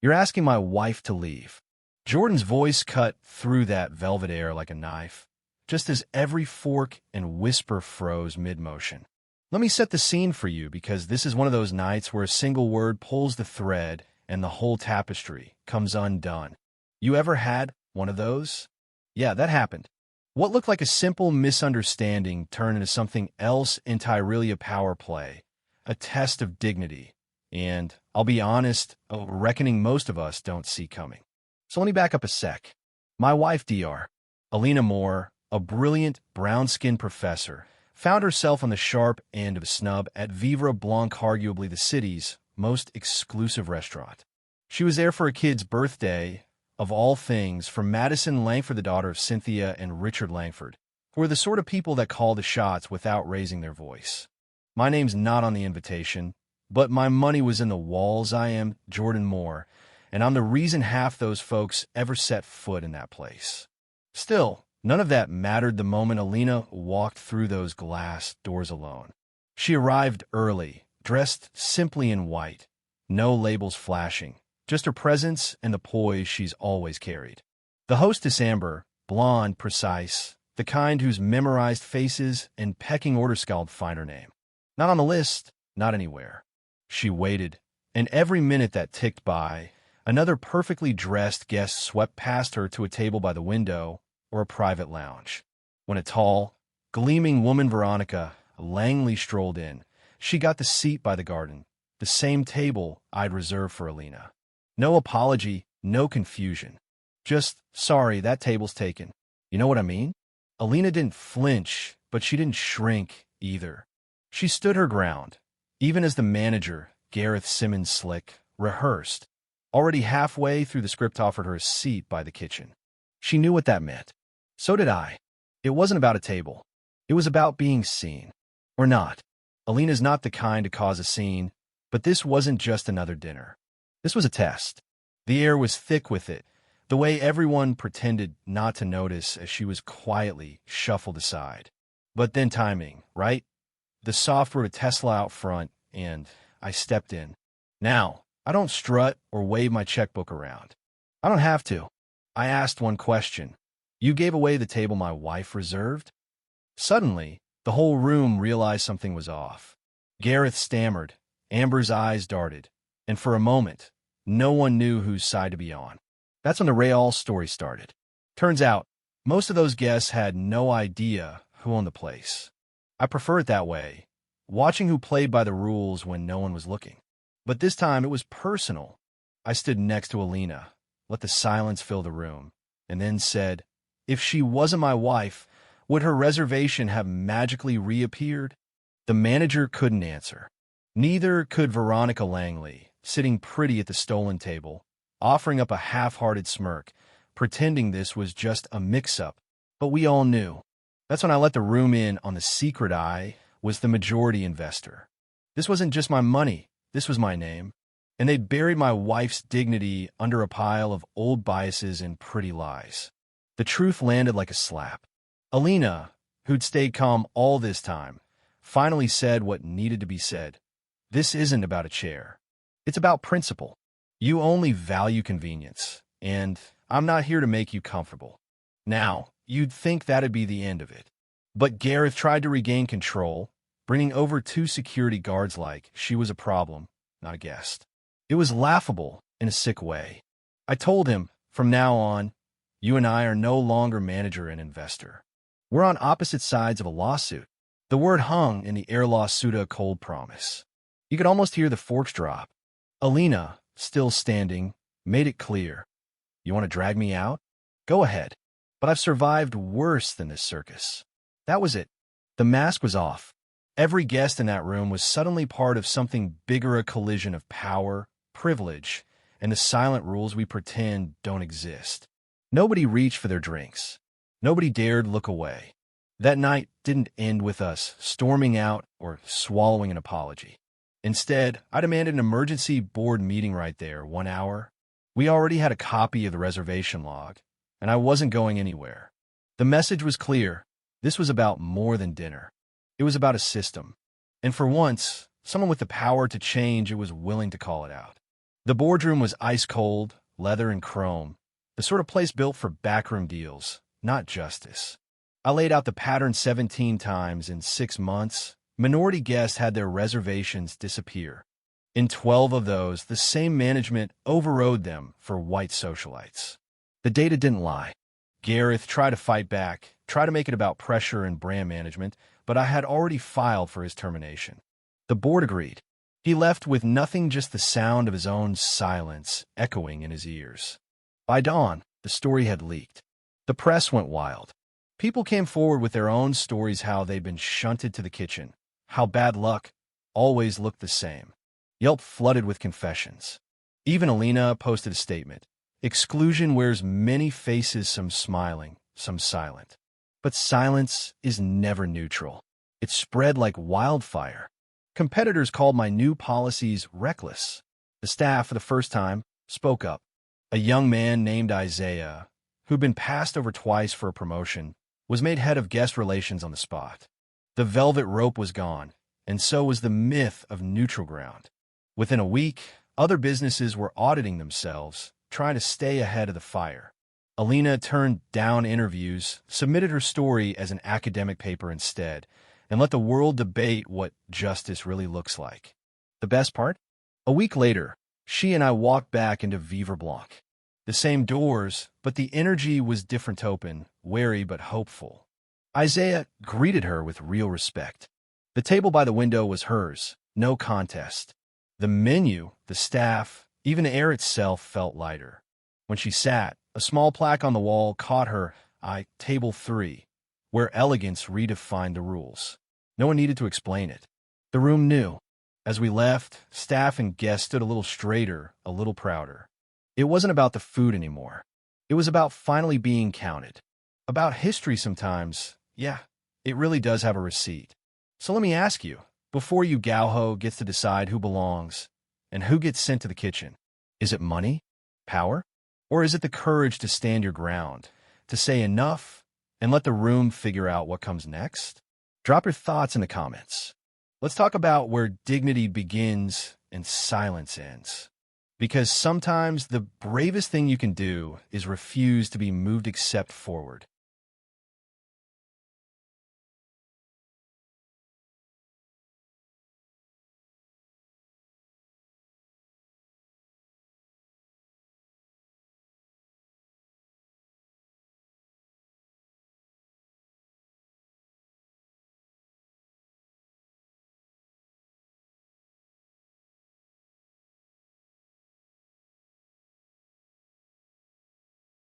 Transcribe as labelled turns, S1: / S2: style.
S1: You're asking my wife to leave." Jordan's voice cut through that velvet air like a knife, just as every fork and whisper froze mid-motion. "Let me set the scene for you, because this is one of those nights where a single word pulls the thread and the whole tapestry comes undone. You ever had one of those?" Yeah, that happened. What looked like a simple misunderstanding turned into something else entirely a power play, a test of dignity, and, I'll be honest, a reckoning most of us don't see coming. So let me back up a sec. My wife, Dr. Alina Moore, a brilliant, brown-skinned professor, found herself on the sharp end of a snub at Vivre Blanc, arguably the city's most exclusive restaurant. She was there for a kid's birthday, of all things, for Madison Langford, the daughter of Cynthia and Richard Langford, who are the sort of people that call the shots without raising their voice. My name's not on the invitation, but my money was in the walls. I am Jordan Moore, and I'm the reason half those folks ever set foot in that place. Still, none of that mattered the moment Alina walked through those glass doors alone. She arrived early, dressed simply in white, no labels flashing, just her presence and the poise she's always carried. The hostess, Amber, blonde, precise, the kind whose memorized faces and pecking order scald find her name. Not on the list, not anywhere. She waited, and every minute that ticked by, another perfectly dressed guest swept past her to a table by the window or a private lounge. When a tall, gleaming woman, Veronica Langley, strolled in, she got the seat by the garden, the same table I'd reserved for Alina. No apology, no confusion. Just, "Sorry, that table's taken." You know what I mean? Alina didn't flinch, but she didn't shrink either. She stood her ground, even as the manager, Gareth Simmons Slick, rehearsed. Already halfway through the script, offered her a seat by the kitchen. She knew what that meant. So did I. It wasn't about a table. It was about being seen. Or not. Alina's not the kind to cause a scene, but this wasn't just another dinner. This was a test. The air was thick with it, the way everyone pretended not to notice as she was quietly shuffled aside. But then timing, right? The software to Tesla out front, and I stepped in. Now, I don't strut or wave my checkbook around. I don't have to. I asked one question. "You gave away the table my wife reserved?" Suddenly, the whole room realized something was off. Gareth stammered, Amber's eyes darted, and for a moment, no one knew whose side to be on. That's when the real story started. Turns out, most of those guests had no idea who owned the place. I prefer it that way, watching who played by the rules when no one was looking. But this time it was personal. I stood next to Alina, let the silence fill the room, and then said, if she wasn't my wife, would her reservation have magically reappeared? The manager couldn't answer. Neither could Veronica Langley, sitting pretty at the stolen table, offering up a half-hearted smirk, pretending this was just a mix-up. But we all knew. That's when I let the room in on the secret I was the majority investor. This wasn't just my money, this was my name. And they'd buried my wife's dignity under a pile of old biases and pretty lies. The truth landed like a slap. Alina, who'd stayed calm all this time, finally said what needed to be said. This isn't about a chair. It's about principle. You only value convenience, and I'm not here to make you comfortable. Now, you'd think that'd be the end of it. But Gareth tried to regain control, bringing over 2 security guards like she was a problem, not a guest. It was laughable in a sick way. I told him, from now on, you and I are no longer manager and investor. We're on opposite sides of a lawsuit. The word hung in the air, lawsuit, a cold promise. You could almost hear the forks drop. Alina, still standing, made it clear. You want to drag me out? Go ahead. But I've survived worse than this circus. That was it. The mask was off. Every guest in that room was suddenly part of something bigger, a collision of power, privilege, and the silent rules we pretend don't exist. Nobody reached for their drinks. Nobody dared look away. That night didn't end with us storming out or swallowing an apology. Instead, I demanded an emergency board meeting right there, 1 hour. We already had a copy of the reservation log, and I wasn't going anywhere. The message was clear. This was about more than dinner. It was about a system. And for once, someone with the power to change it was willing to call it out. The boardroom was ice cold, leather and chrome, the sort of place built for backroom deals, not justice. I laid out the pattern 17 times in 6 months. Minority guests had their reservations disappear. In 12 of those, the same management overrode them for white socialites. The data didn't lie. Gareth tried to fight back, tried to make it about pressure and brand management, but I had already filed for his termination. The board agreed. He left with nothing, just the sound of his own silence echoing in his ears. By dawn, the story had leaked. The press went wild. People came forward with their own stories, how they'd been shunted to the kitchen, how bad luck always looked the same. Yelp flooded with confessions. Even Alina posted a statement. Exclusion wears many faces, some smiling, some silent. But silence is never neutral. It spread like wildfire. Competitors called my new policies reckless. The staff, for the first time, spoke up. A young man named Isaiah, who'd been passed over twice for a promotion, was made head of guest relations on the spot. The velvet rope was gone, and so was the myth of neutral ground. Within a week, other businesses were auditing themselves, trying to stay ahead of the fire. Alina turned down interviews, submitted her story as an academic paper instead, and let the world debate what justice really looks like. The best part? A week later, she and I walked back into Vivre Blanc. The same doors, but the energy was different, open, wary but hopeful. Isaiah greeted her with real respect. The table by the window was hers, no contest. The menu, the staff, even the air itself felt lighter. When she sat, a small plaque on the wall caught her eye, Table 3, where elegance redefined the rules. No one needed to explain it. The room knew. As we left, staff and guests stood a little straighter, a little prouder. It wasn't about the food anymore. It was about finally being counted. About history sometimes, yeah, it really does have a receipt. So let me ask you, before you Gauho gets to decide who belongs and who gets sent to the kitchen, is it money? Power? Or is it the courage to stand your ground, to say enough, and let the room figure out what comes next? Drop your thoughts in the comments. Let's talk about where dignity begins and silence ends. Because sometimes the bravest thing you can do is refuse to be moved except forward.